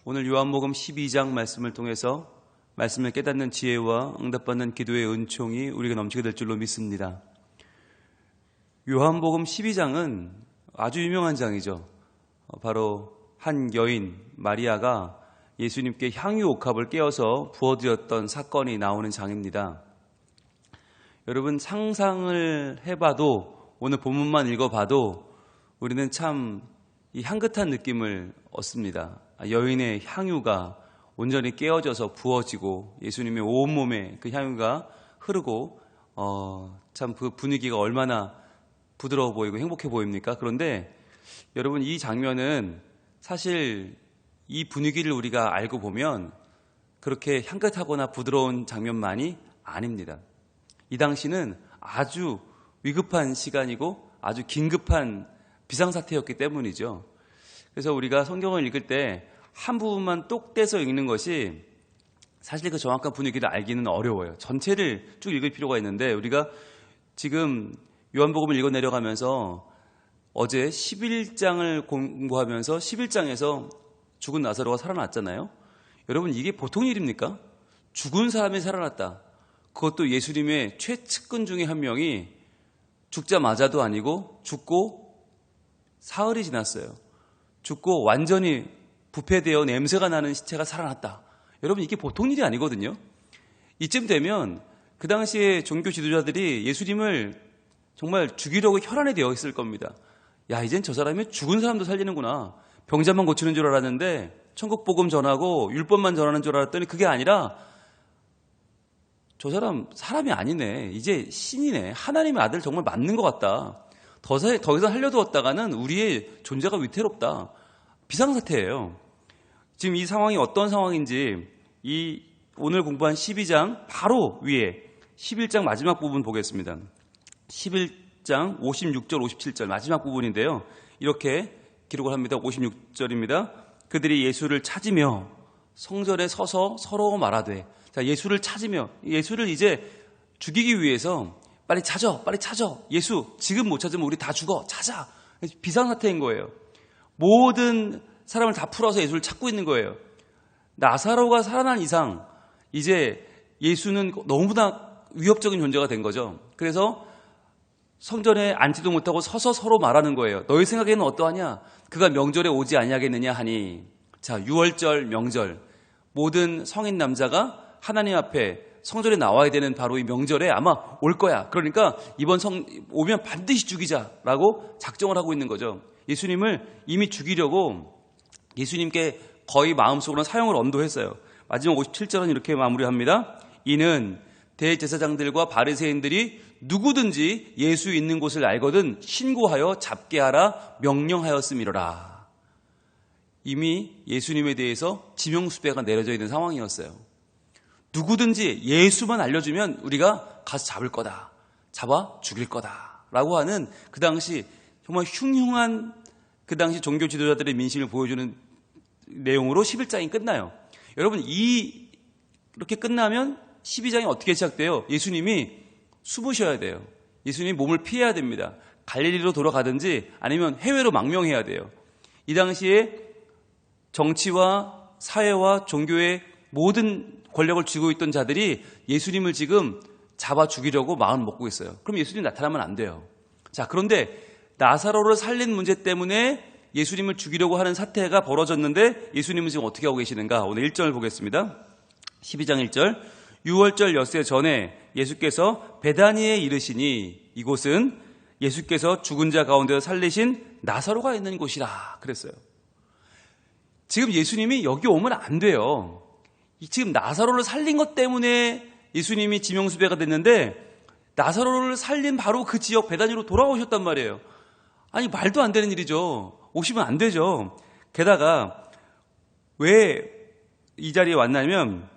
오늘 요한복음 12장 말씀을 통해서 말씀을 깨닫는 지혜와 응답받는 기도의 은총이 우리가 넘치게 될 줄로 믿습니다. 요한복음 12장은 아주 유명한 장이죠. 바로 한 여인 마리아가 예수님께 향유 옥합을 깨어서 부어드렸던 사건이 나오는 장입니다. 여러분, 상상을 해봐도, 오늘 본문만 읽어봐도 우리는 참 이 향긋한 느낌을 얻습니다. 여인의 향유가 온전히 깨어져서 부어지고 예수님의 온몸에 그 향유가 흐르고 참 그 분위기가 얼마나 부드러워 보이고 행복해 보입니까? 그런데 여러분, 이 장면은 사실 이 분위기를 우리가 알고 보면 그렇게 향긋하거나 부드러운 장면만이 아닙니다. 이 당시는 아주 위급한 시간이고 아주 긴급한 비상사태였기 때문이죠. 그래서 우리가 성경을 읽을 때 한 부분만 똑 떼서 읽는 것이 사실 그 정확한 분위기를 알기는 어려워요. 전체를 쭉 읽을 필요가 있는데, 우리가 지금 요한복음을 읽어 내려가면서 어제 11장을 공부하면서 11장에서 죽은 나사로가 살아났잖아요. 여러분, 이게 보통 일입니까? 죽은 사람이 살아났다. 그것도 예수님의 최측근 중에 한 명이 죽자마자도 아니고 죽고 사흘이 지났어요. 죽고 완전히 부패되어 냄새가 나는 시체가 살아났다. 여러분, 이게 보통 일이 아니거든요. 이쯤 되면 그 당시에 종교 지도자들이 예수님을 정말 죽이려고 혈안이 되어 있을 겁니다. 야, 이젠 저 사람이 죽은 사람도 살리는구나. 병자만 고치는 줄 알았는데 천국 복음 전하고 율법만 전하는 줄 알았더니 그게 아니라 저 사람 사람이 아니네. 이제 신이네. 하나님의 아들 정말 맞는 것 같다. 더 이상 살려두었다가는 우리의 존재가 위태롭다. 비상사태예요. 지금 이 상황이 어떤 상황인지 이 오늘 공부한 12장 바로 위에 11장 마지막 부분 보겠습니다. 11장 56절 57절 마지막 부분인데요. 이렇게 기록을 합니다. 56절입니다. 그들이 예수를 찾으며 성전에 서서 서로 말하되, 자, 예수를 찾으며, 예수를 이제 죽이기 위해서 빨리 찾아 예수 지금 못 찾으면 우리 다 죽어, 찾아. 비상사태인 거예요. 모든 사람을 다 풀어서 예수를 찾고 있는 거예요. 나사로가 살아난 이상 이제 예수는 너무나 위협적인 존재가 된 거죠. 그래서 성전에 앉지도 못하고 서서 서로 말하는 거예요. 너희 생각에는 어떠하냐? 그가 명절에 오지 아니하겠느냐 하니. 자, 유월절 명절, 모든 성인 남자가 하나님 앞에 성전에 나와야 되는 바로 이 명절에 아마 올 거야. 그러니까 이번 오면 반드시 죽이자라고 작정을 하고 있는 거죠. 예수님을 이미 죽이려고 예수님께 거의 마음속으로는 사형을 엄도했어요. 마지막 57절은 이렇게 마무리합니다. 이는 대제사장들과 바리새인들이 누구든지 예수 있는 곳을 알거든 신고하여 잡게 하라 명령하였음이로라. 이미 예수님에 대해서 지명수배가 내려져 있는 상황이었어요. 누구든지 예수만 알려주면 우리가 가서 잡을 거다, 잡아 죽일 거다 라고 하는 그 당시 정말 흉흉한 그 당시 종교 지도자들의 민심을 보여주는 내용으로 11장이 끝나요. 여러분, 이렇게 끝나면 12장이 어떻게 시작돼요? 예수님이 숨으셔야 돼요. 예수님이 몸을 피해야 됩니다. 갈릴리로 돌아가든지 아니면 해외로 망명해야 돼요. 이 당시에 정치와 사회와 종교의 모든 권력을 쥐고 있던 자들이 예수님을 지금 잡아 죽이려고 마음 먹고 있어요. 그럼 예수님 나타나면 안 돼요. 자, 그런데 나사로를 살린 문제 때문에 예수님을 죽이려고 하는 사태가 벌어졌는데 예수님은 지금 어떻게 하고 계시는가? 오늘 1절을 보겠습니다. 12장 1절. 유월절 엿새 전에 예수께서 베다니에 이르시니 이곳은 예수께서 죽은 자 가운데서 살리신 나사로가 있는 곳이라 그랬어요. 지금 예수님이 여기 오면 안 돼요. 지금 나사로를 살린 것 때문에 예수님이 지명수배가 됐는데 나사로를 살린 바로 그 지역 베다니로 돌아오셨단 말이에요. 아니, 말도 안 되는 일이죠. 오시면 안 되죠. 게다가 왜 이 자리에 왔냐면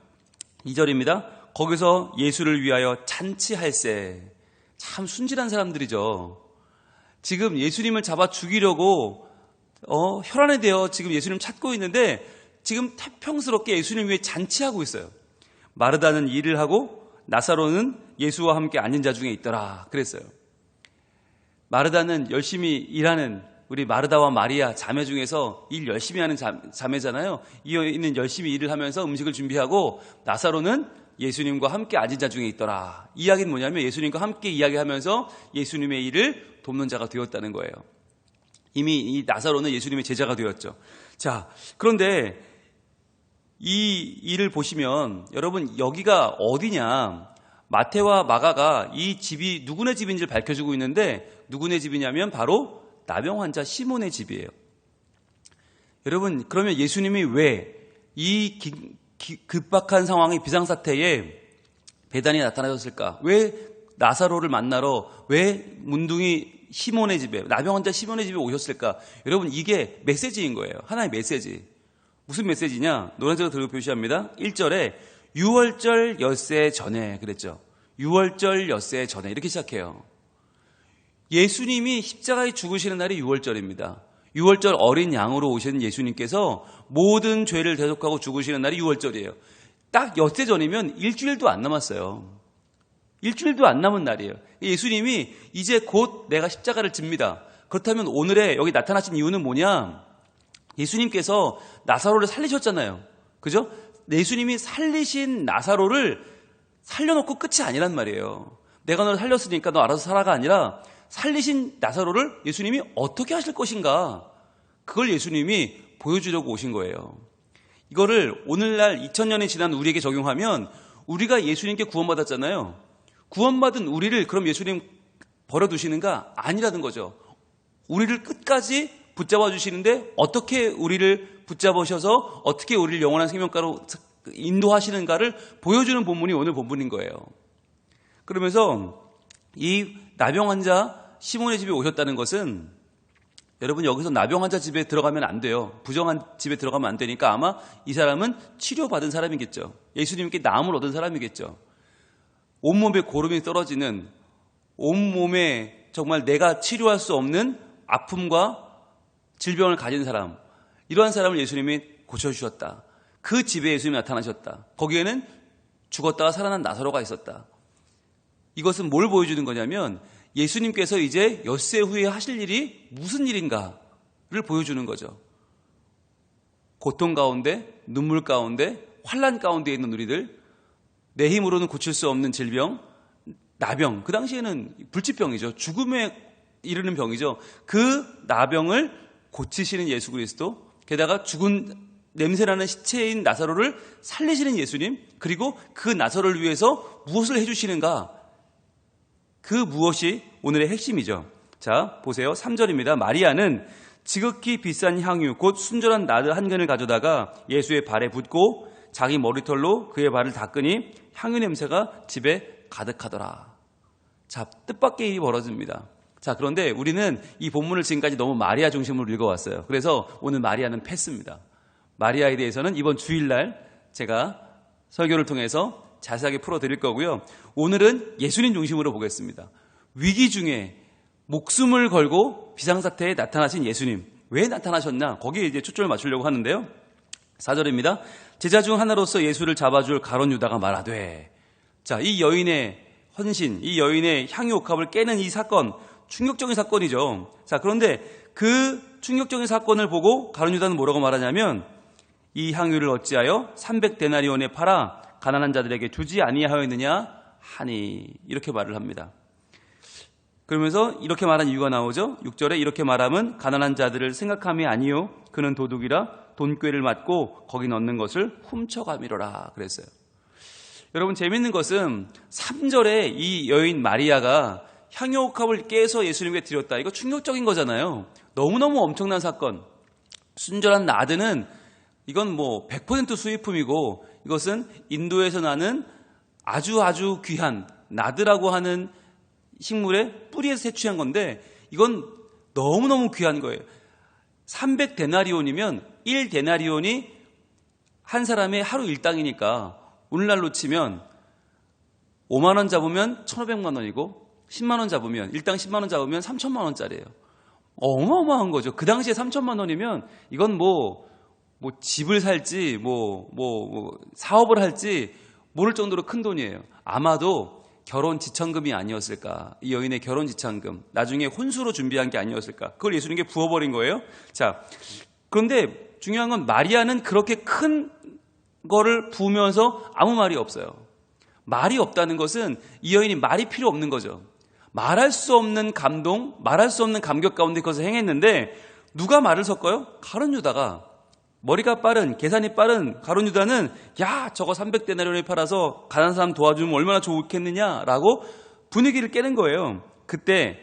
2절입니다. 거기서 예수를 위하여 잔치할세. 참 순진한 사람들이죠. 지금 예수님을 잡아 죽이려고 혈안에 대어 지금 예수님 찾고 있는데 지금 태평스럽게 예수님 위해 잔치하고 있어요. 마르다는 일을 하고 나사로는 예수와 함께 앉은 자 중에 있더라 그랬어요. 마르다는 열심히 일하는 우리 마르다와 마리아 자매 중에서 일 열심히 하는 자매잖아요. 이 여인은 열심히 일을 하면서 음식을 준비하고 나사로는 예수님과 함께 앉은 자 중에 있더라. 이 이야기는 뭐냐면 예수님과 함께 이야기하면서 예수님의 일을 돕는 자가 되었다는 거예요. 이미 이 나사로는 예수님의 제자가 되었죠. 자, 그런데 이 일을 보시면 여러분 여기가 어디냐? 마태와 마가가 이 집이 누구네 집인지를 밝혀주고 있는데 누구네 집이냐면 바로 나병 환자 시몬의 집이에요. 여러분 그러면 예수님이 왜 이 급박한 상황의 비상사태에 배단이 나타나셨을까? 왜 나사로를 만나러 왜 문둥이 시몬의 집에 나병 환자 시몬의 집에 오셨을까? 여러분 이게 메시지인 거예요. 하나의 메시지. 무슨 메시지냐? 노란색으로 들고 표시합니다. 1절에 6월절 엿새 전에 그랬죠. 6월절 엿새 전에 이렇게 시작해요. 예수님이 십자가에 죽으시는 날이 6월절입니다. 6월절 어린 양으로 오시는 예수님께서 모든 죄를 대속하고 죽으시는 날이 6월절이에요. 딱 엿새 전이면 일주일도 안 남았어요. 일주일도 안 남은 날이에요. 예수님이 이제 곧 내가 십자가를 집니다. 그렇다면 오늘에 여기 나타나신 이유는 뭐냐? 예수님께서 나사로를 살리셨잖아요. 그죠? 예수님이 살리신 나사로를 살려놓고 끝이 아니란 말이에요. 내가 너를 살렸으니까 너 알아서 살아가 아니라 살리신 나사로를 예수님이 어떻게 하실 것인가? 그걸 예수님이 보여주려고 오신 거예요. 이거를 오늘날 2000년이 지난 우리에게 적용하면 우리가 예수님께 구원받았잖아요. 구원받은 우리를 그럼 예수님 버려두시는가? 아니라는 거죠. 우리를 끝까지 붙잡아 주시는데 어떻게 우리를 붙잡으셔서 어떻게 우리를 영원한 생명가로 인도하시는가를 보여주는 본문이 오늘 본문인 거예요. 그러면서 이 나병 환자 시몬의 집에 오셨다는 것은 여러분 여기서 나병 환자 집에 들어가면 안 돼요. 부정한 집에 들어가면 안 되니까 아마 이 사람은 치료받은 사람이겠죠. 예수님께 나음을 얻은 사람이겠죠. 온몸에 고름이 떨어지는 온몸에 정말 내가 치료할 수 없는 아픔과 질병을 가진 사람, 이러한 사람을 예수님이 고쳐주셨다. 그 집에 예수님이 나타나셨다. 거기에는 죽었다가 살아난 나사로가 있었다. 이것은 뭘 보여주는 거냐면 예수님께서 이제 엿새 후에 하실 일이 무슨 일인가를 보여주는 거죠. 고통 가운데, 눈물 가운데, 환난 가운데 있는 우리들, 내 힘으로는 고칠 수 없는 질병, 나병, 그 당시에는 불치병이죠. 죽음에 이르는 병이죠. 그 나병을 고치시는 예수 그리스도, 게다가 죽은 냄새나는 시체인 나사로를 살리시는 예수님, 그리고 그 나사로를 위해서 무엇을 해주시는가? 그 무엇이 오늘의 핵심이죠. 자, 보세요. 3절입니다. 마리아는 지극히 비싼 향유, 곧 순전한 나드 한 근을 가져다가 예수의 발에 붓고 자기 머리털로 그의 발을 닦으니 향유 냄새가 집에 가득하더라. 자, 뜻밖의 일이 벌어집니다. 자, 그런데 우리는 이 본문을 지금까지 너무 마리아 중심으로 읽어왔어요. 그래서 오늘 마리아는 패스입니다. 마리아에 대해서는 이번 주일날 제가 설교를 통해서 자세하게 풀어드릴 거고요. 오늘은 예수님 중심으로 보겠습니다. 위기 중에 목숨을 걸고 비상사태에 나타나신 예수님. 왜 나타나셨나? 거기에 이제 초점을 맞추려고 하는데요. 4절입니다. 제자 중 하나로서 예수를 잡아줄 가룟 유다가 말하되. 자, 이 여인의 헌신, 이 여인의 향유 옥합을 깨는 이 사건, 충격적인 사건이죠. 자, 그런데 그 충격적인 사건을 보고 가룟 유다는 뭐라고 말하냐면 이 향유를 어찌하여 300데나리온에 팔아 가난한 자들에게 주지 아니하였느냐 하니, 이렇게 말을 합니다. 그러면서 이렇게 말한 이유가 나오죠. 6절에 이렇게 말함은 가난한 자들을 생각함이 아니요 그는 도둑이라 돈꾀를 맞고 거기 넣는 것을 훔쳐가미로라 그랬어요. 여러분 재밌는 것은 3절에 이 여인 마리아가 향유옥합을 깨서 예수님께 드렸다. 이거 충격적인 거잖아요. 너무너무 엄청난 사건. 순전한 나드는 이건 뭐 100% 수입품이고 이것은 인도에서 나는 아주 귀한 나드라고 하는 식물의 뿌리에서 채취한 건데 이건 너무너무 귀한 거예요. 300데나리온이면 1데나리온이 한 사람의 하루 일당이니까 오늘날로 치면 5만 원 잡으면 1,500만 원이고 10만 원 잡으면 일당 10만 원 잡으면 3천만 원짜리예요. 어마어마한 거죠. 그 당시에 3천만 원이면 이건 뭐 집을 살지 사업을 할지 모를 정도로 큰 돈이에요. 아마도 결혼 지참금이 아니었을까? 이 여인의 결혼 지참금, 나중에 혼수로 준비한 게 아니었을까? 그걸 예수님께 부어버린 거예요. 자, 그런데 중요한 건 마리아는 그렇게 큰 거를 부으면서 아무 말이 없어요. 말이 없다는 것은 이 여인이 말이 필요 없는 거죠. 말할 수 없는 감동, 말할 수 없는 감격 가운데 그것을 행했는데 누가 말을 섞어요? 가룟 유다가. 머리가 빠른, 계산이 빠른 가룟 유다는 야, 저거 300데나리온에 팔아서 가난한 사람 도와주면 얼마나 좋겠느냐라고 분위기를 깨는 거예요. 그때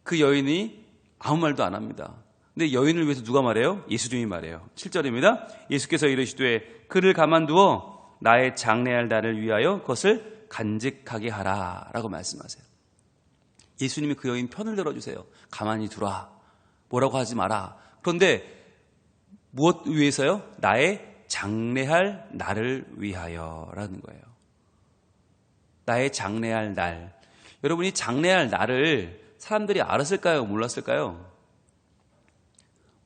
그 여인이 아무 말도 안 합니다. 근데 여인을 위해서 누가 말해요? 예수님이 말해요. 7절입니다. 예수께서 이르시되 그를 가만두어 나의 장래할 날을 위하여 그것을 간직하게 하라 라고 말씀하세요. 예수님이 그 여인 편을 들어주세요. 가만히 두라. 뭐라고 하지 마라. 그런데 무엇 위해서요? 나의 장래할 날을 위하여라는 거예요. 나의 장래할 날. 여러분이 장래할 날을 사람들이 알았을까요? 몰랐을까요?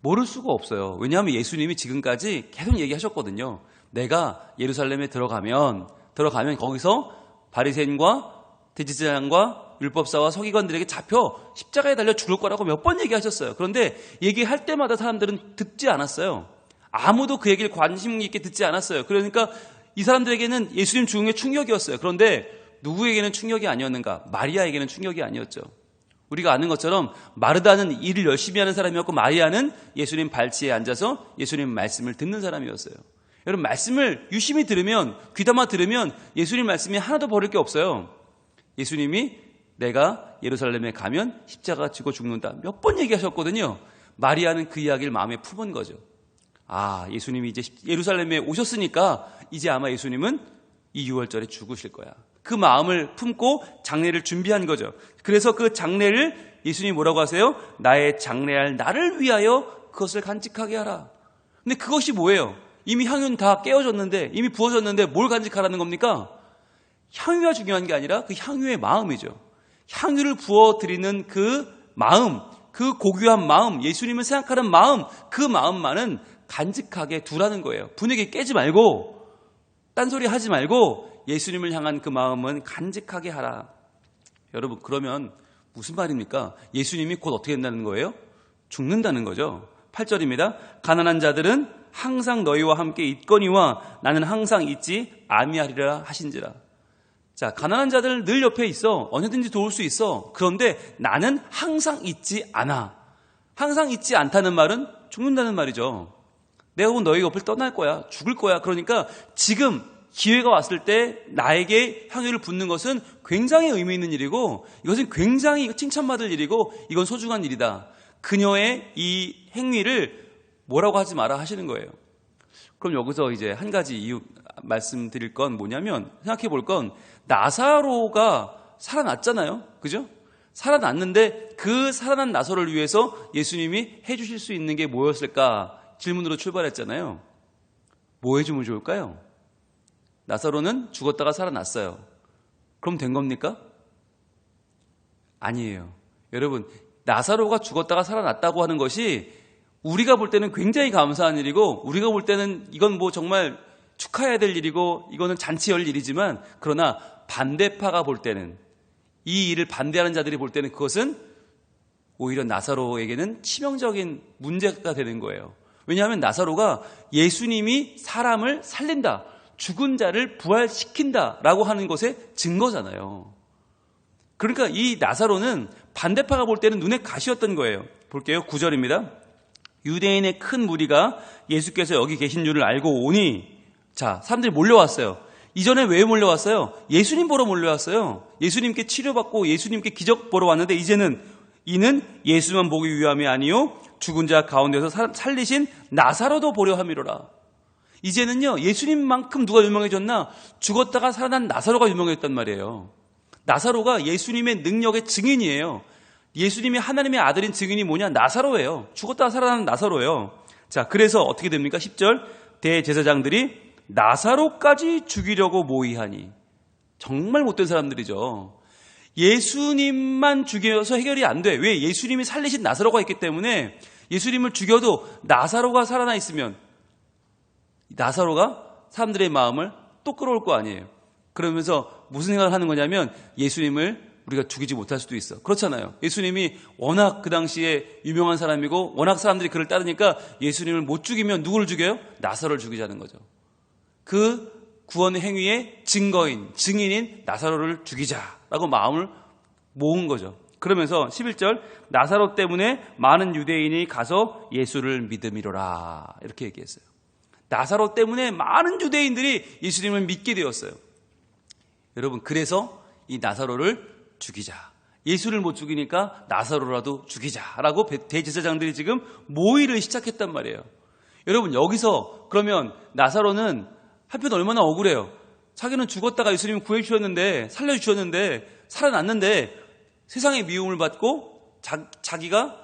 모를 수가 없어요. 왜냐하면 예수님이 지금까지 계속 얘기하셨거든요. 내가 예루살렘에 들어가면 거기서 바리새인과 대제사장과 율법사와 서기관들에게 잡혀 십자가에 달려 죽을 거라고 몇 번 얘기하셨어요. 그런데 얘기할 때마다 사람들은 듣지 않았어요. 아무도 그 얘기를 관심 있게 듣지 않았어요. 그러니까 이 사람들에게는 예수님 죽은 게 충격이었어요. 그런데 누구에게는 충격이 아니었는가? 마리아에게는 충격이 아니었죠. 우리가 아는 것처럼 마르다는 일을 열심히 하는 사람이었고 마리아는 예수님 발치에 앉아서 예수님 말씀을 듣는 사람이었어요. 여러분, 말씀을 유심히 들으면, 귀담아 들으면 예수님 말씀이 하나도 버릴 게 없어요. 예수님이 내가 예루살렘에 가면 십자가 지고 죽는다 몇 번 얘기하셨거든요. 마리아는 그 이야기를 마음에 품은 거죠. 아, 예수님이 이제 예루살렘에 오셨으니까 이제 아마 예수님은 이 6월절에 죽으실 거야. 그 마음을 품고 장례를 준비한 거죠. 그래서 그 장례를 예수님이 뭐라고 하세요? 나의 장례할 나를 위하여 그것을 간직하게 하라. 근데 그것이 뭐예요? 이미 향유는 다 깨어졌는데, 이미 부어졌는데 뭘 간직하라는 겁니까? 향유가 중요한 게 아니라 그 향유의 마음이죠. 향유를 부어드리는 그 마음, 그 고귀한 마음, 예수님을 생각하는 마음, 그 마음만은 간직하게 두라는 거예요. 분위기 깨지 말고, 딴소리 하지 말고 예수님을 향한 그 마음은 간직하게 하라. 여러분, 그러면 무슨 말입니까? 예수님이 곧 어떻게 된다는 거예요? 죽는다는 거죠. 8절입니다. 가난한 자들은 항상 너희와 함께 있거니와 나는 항상 있지 아니하리라 하신지라. 자, 가난한 자들 늘 옆에 있어. 언제든지 도울 수 있어. 그런데 나는 항상 있지 않아. 항상 있지 않다는 말은 죽는다는 말이죠. 내가 곧 너희 옆을 떠날 거야. 죽을 거야. 그러니까 지금 기회가 왔을 때 나에게 향유를 붓는 것은 굉장히 의미 있는 일이고 이것은 굉장히 칭찬받을 일이고 이건 소중한 일이다. 그녀의 이 행위를 뭐라고 하지 마라 하시는 거예요. 그럼 여기서 이제 한 가지 이유 말씀드릴 건 뭐냐면 생각해 볼 건 나사로가 살아났잖아요. 그죠? 살아났는데 그 살아난 나사로를 위해서 예수님이 해주실 수 있는 게 뭐였을까? 질문으로 출발했잖아요. 뭐 해주면 좋을까요? 나사로는 죽었다가 살아났어요. 그럼 된 겁니까? 아니에요. 여러분, 나사로가 죽었다가 살아났다고 하는 것이 우리가 볼 때는 굉장히 감사한 일이고 우리가 볼 때는 이건 뭐 정말 축하해야 될 일이고 이거는 잔치할 일이지만 그러나 반대파가 볼 때는 이 일을 반대하는 자들이 볼 때는 그것은 오히려 나사로에게는 치명적인 문제가 되는 거예요. 왜냐하면 나사로가 예수님이 사람을 살린다, 죽은 자를 부활시킨다라고 하는 것의 증거잖아요. 그러니까 이 나사로는 반대파가 볼 때는 눈에 가시였던 거예요. 볼게요. 9절입니다. 유대인의 큰 무리가 예수께서 여기 계신 줄을 알고 오니, 자, 사람들이 몰려왔어요. 이전에 왜 몰려왔어요? 예수님 보러 몰려왔어요. 예수님께 치료받고 예수님께 기적 보러 왔는데 이는 예수만 보기 위함이 아니요 죽은 자 가운데서 살리신 나사로도 보려 함이로라. 이제는요, 예수님만큼 누가 유명해졌나? 죽었다가 살아난 나사로가 유명해졌단 말이에요. 나사로가 예수님의 능력의 증인이에요. 예수님이 하나님의 아들인 증인이 뭐냐? 나사로예요. 죽었다가 살아난 나사로예요. 자, 그래서 어떻게 됩니까? 10절. 대제사장들이 나사로까지 죽이려고 모의하니. 정말 못된 사람들이죠. 예수님만 죽여서 해결이 안 돼. 왜? 예수님이 살리신 나사로가 있기 때문에 예수님을 죽여도 나사로가 살아나 있으면 나사로가 사람들의 마음을 또 끌어올 거 아니에요. 그러면서 무슨 생각을 하는 거냐면 예수님을 우리가 죽이지 못할 수도 있어. 그렇잖아요. 예수님이 워낙 그 당시에 유명한 사람이고 워낙 사람들이 그를 따르니까 예수님을 못 죽이면 누구를 죽여요? 나사로를 죽이자는 거죠. 그 구원의 행위의 증거인, 증인인 나사로를 죽이자라고 마음을 모은 거죠. 그러면서 11절 나사로 때문에 많은 유대인이 가서 예수를 믿음이로라 이렇게 얘기했어요. 나사로 때문에 많은 유대인들이 예수님을 믿게 되었어요. 여러분, 그래서 이 나사로를 죽이자. 예수를 못 죽이니까 나사로라도 죽이자라고 대제사장들이 지금 모의를 시작했단 말이에요. 여러분, 여기서 그러면 나사로는 한편 얼마나 억울해요. 자기는 죽었다가 예수님이 구해주셨는데, 살려주셨는데, 살아났는데 세상의 미움을 받고 자기가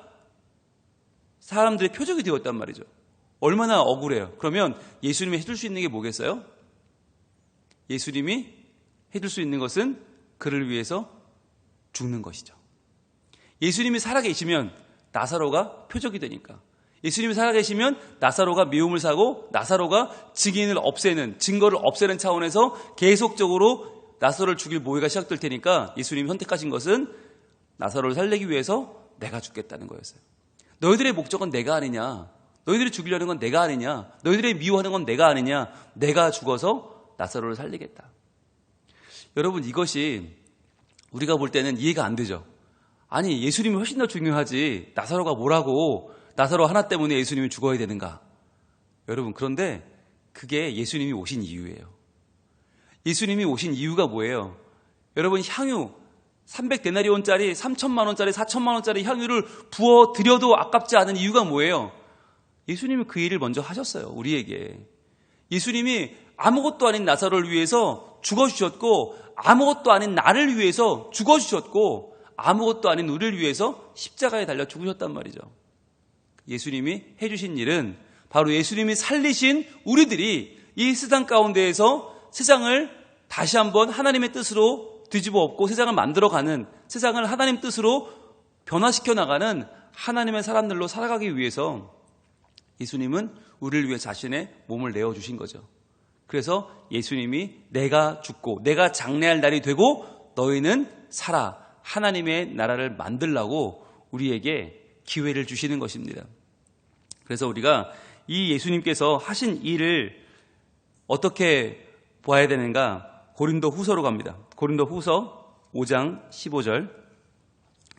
사람들의 표적이 되었단 말이죠. 얼마나 억울해요. 그러면 예수님이 해줄 수 있는 게 뭐겠어요? 예수님이 해줄 수 있는 것은 그를 위해서 죽는 것이죠. 예수님이 살아계시면 나사로가 표적이 되니까. 예수님이 살아계시면 나사로가 미움을 사고 나사로가 증인을 없애는, 증거를 없애는 차원에서 계속적으로 나사로를 죽일 모의가 시작될 테니까 예수님이 선택하신 것은 나사로를 살리기 위해서 내가 죽겠다는 거였어요. 너희들의 목적은 내가 아니냐? 너희들이 죽이려는 건 내가 아니냐? 너희들이 미워하는 건 내가 아니냐? 내가 죽어서 나사로를 살리겠다. 여러분, 이것이 우리가 볼 때는 이해가 안 되죠. 아니, 예수님이 훨씬 더 중요하지. 나사로가 뭐라고? 나사로 하나 때문에 예수님이 죽어야 되는가? 여러분, 그런데 그게 예수님이 오신 이유예요. 예수님이 오신 이유가 뭐예요? 여러분, 향유 300데나리온짜리 3천만 원짜리 4천만 원짜리 향유를 부어드려도 아깝지 않은 이유가 뭐예요? 예수님이 그 일을 먼저 하셨어요. 우리에게. 예수님이 아무것도 아닌 나사로를 위해서 죽어주셨고, 아무것도 아닌 나를 위해서 죽어주셨고, 아무것도 아닌 우리를 위해서 십자가에 달려 죽으셨단 말이죠. 예수님이 해주신 일은 바로 예수님이 살리신 우리들이 이 세상 가운데에서 세상을 다시 한번 하나님의 뜻으로 뒤집어 엎고 세상을 만들어가는, 세상을 하나님 뜻으로 변화시켜 나가는 하나님의 사람들로 살아가기 위해서 예수님은 우리를 위해 자신의 몸을 내어주신 거죠. 그래서 예수님이 내가 죽고 내가 장래할 날이 되고 너희는 살아 하나님의 나라를 만들라고 우리에게 기회를 주시는 것입니다. 그래서 우리가 이 예수님께서 하신 일을 어떻게 보아야 되는가? 고린도 후서로 갑니다. 고린도 후서 5장 15절.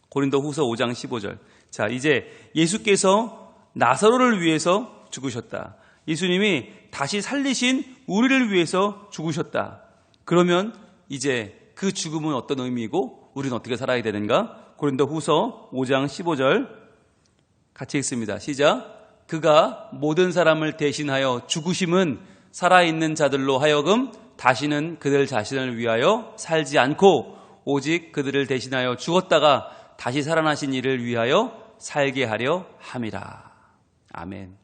고린도 후서 5장 15절. 자, 이제 예수께서 나사로를 위해서 죽으셨다. 예수님이 다시 살리신 우리를 위해서 죽으셨다. 그러면 이제 그 죽음은 어떤 의미이고 우리는 어떻게 살아야 되는가? 고린도 후서 5장 15절 같이 읽습니다. 시작. 그가 모든 사람을 대신하여 죽으심은 살아있는 자들로 하여금 다시는 그들 자신을 위하여 살지 않고 오직 그들을 대신하여 죽었다가 다시 살아나신 이를 위하여 살게 하려 함이라. 아멘.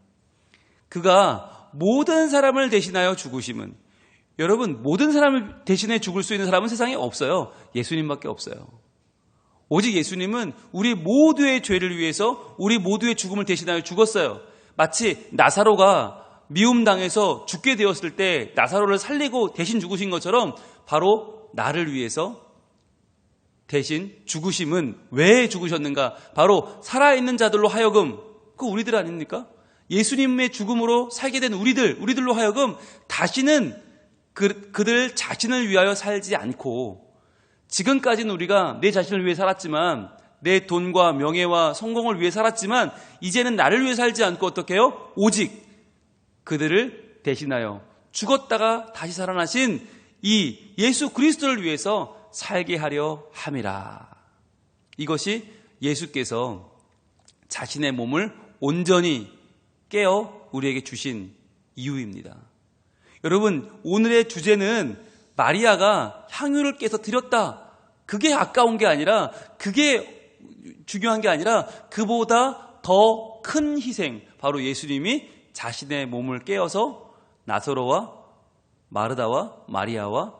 그가 모든 사람을 대신하여 죽으심은, 여러분, 모든 사람을 대신해 죽을 수 있는 사람은 세상에 없어요. 예수님밖에 없어요. 오직 예수님은 우리 모두의 죄를 위해서 우리 모두의 죽음을 대신하여 죽었어요. 마치 나사로가 미움당해서 죽게 되었을 때 나사로를 살리고 대신 죽으신 것처럼 바로 나를 위해서 대신 죽으심은 왜 죽으셨는가? 바로 살아있는 자들로 하여금, 그 우리들 아닙니까? 예수님의 죽음으로 살게 된 우리들로 하여금 다시는 그들 자신을 위하여 살지 않고, 지금까지는 우리가 내 자신을 위해 살았지만, 내 돈과 명예와 성공을 위해 살았지만 이제는 나를 위해 살지 않고 어떻게 해요? 오직 그들을 대신하여 죽었다가 다시 살아나신 이 예수 그리스도를 위해서 살게 하려 함이라. 이것이 예수께서 자신의 몸을 온전히 깨어 우리에게 주신 이유입니다. 여러분, 오늘의 주제는 마리아가 향유를 깨서 드렸다. 그게 아까운 게 아니라, 그게 중요한 게 아니라 그보다 더 큰 희생, 바로 예수님이 자신의 몸을 깨어서 나사로와 마르다와 마리아와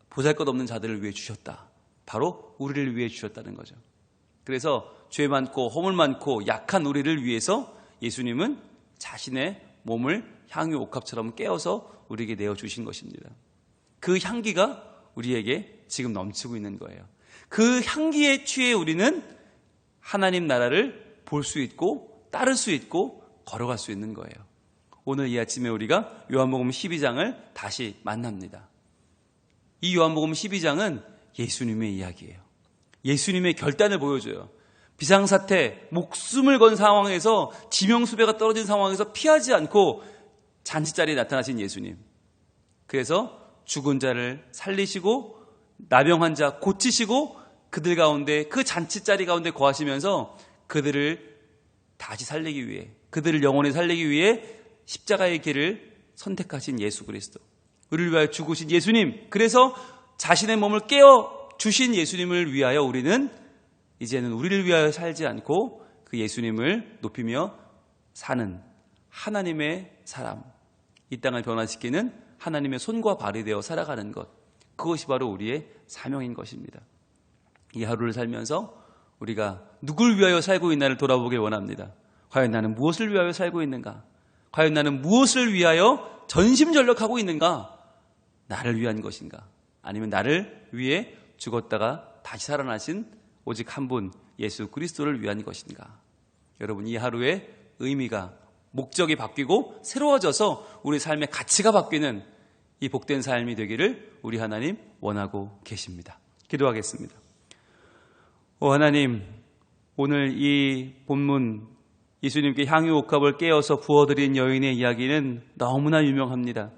보잘것없는 자들을 위해 주셨다. 바로 우리를 위해 주셨다는 거죠. 그래서 죄 많고 허물 많고 약한 우리를 위해서 예수님은 자신의 몸을 향유 옥합처럼 깨어서 우리에게 내어주신 것입니다. 그 향기가 우리에게 지금 넘치고 있는 거예요. 그 향기에 취해 우리는 하나님 나라를 볼 수 있고 따를 수 있고 걸어갈 수 있는 거예요. 오늘 이 아침에 우리가 요한복음 12장을 다시 만납니다. 이 요한복음 12장은 예수님의 이야기예요. 예수님의 결단을 보여줘요. 비상사태, 목숨을 건 상황에서 지명수배가 떨어진 상황에서 피하지 않고 잔치자리에 나타나신 예수님. 그래서 죽은 자를 살리시고 나병 환자 고치시고 그들 가운데 그 잔치자리 가운데 거하시면서 그들을 다시 살리기 위해 그들을 영원히 살리기 위해 십자가의 길을 선택하신 예수 그리스도. 우리를 위하여 죽으신 예수님. 그래서 자신의 몸을 깨어 주신 예수님을 위하여 우리는 이제는 우리를 위하여 살지 않고 그 예수님을 높이며 사는 하나님의 사람, 이 땅을 변화시키는 하나님의 손과 발이 되어 살아가는 것, 그것이 바로 우리의 사명인 것입니다. 이 하루를 살면서 우리가 누굴 위하여 살고 있나를 돌아보길 원합니다. 과연 나는 무엇을 위하여 살고 있는가? 과연 나는 무엇을 위하여 전심전력하고 있는가? 나를 위한 것인가? 아니면 나를 위해 죽었다가 다시 살아나신 오직 한 분 예수 그리스도를 위한 것인가? 여러분, 이 하루의 의미가, 목적이 바뀌고 새로워져서 우리 삶의 가치가 바뀌는 이 복된 삶이 되기를 우리 하나님 원하고 계십니다. 기도하겠습니다. 오 하나님, 오늘 이 본문 예수님께 향유옥합을 깨어서 부어드린 여인의 이야기는 너무나 유명합니다.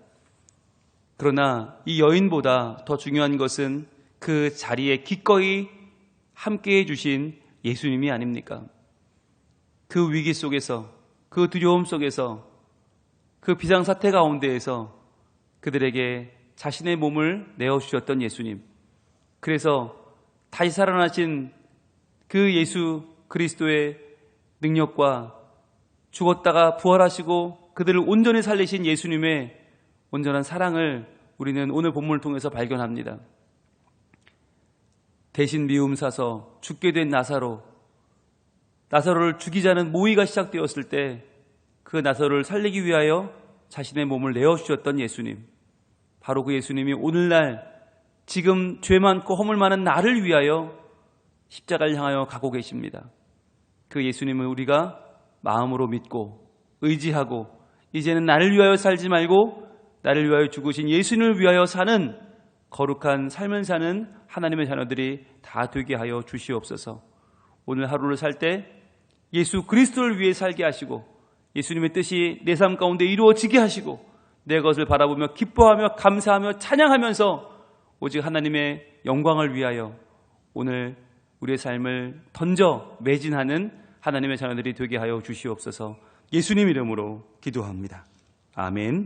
그러나 이 여인보다 더 중요한 것은 그 자리에 기꺼이 함께해 주신 예수님이 아닙니까? 그 위기 속에서, 그 두려움 속에서, 그 비상사태 가운데에서 그들에게 자신의 몸을 내어주셨던 예수님. 그래서 다시 살아나신 그 예수 그리스도의 능력과 죽었다가 부활하시고 그들을 온전히 살리신 예수님의 온전한 사랑을 우리는 오늘 본문을 통해서 발견합니다. 대신 미움 사서 죽게 된 나사로를 죽이자는 모의가 시작되었을 때 그 나사로를 살리기 위하여 자신의 몸을 내어주셨던 예수님, 바로 그 예수님이 오늘날 지금 죄 많고 허물 많은 나를 위하여 십자가를 향하여 가고 계십니다. 그 예수님을 우리가 마음으로 믿고 의지하고 이제는 나를 위하여 살지 말고 나를 위하여 죽으신 예수님을 위하여 사는 거룩한 삶을 사는 하나님의 자녀들이 다 되게 하여 주시옵소서. 오늘 하루를 살 때 예수 그리스도를 위해 살게 하시고 예수님의 뜻이 내 삶 가운데 이루어지게 하시고 내 것을 바라보며 기뻐하며 감사하며 찬양하면서 오직 하나님의 영광을 위하여 오늘 우리의 삶을 던져 매진하는 하나님의 자녀들이 되게 하여 주시옵소서. 예수님 이름으로 기도합니다. 아멘.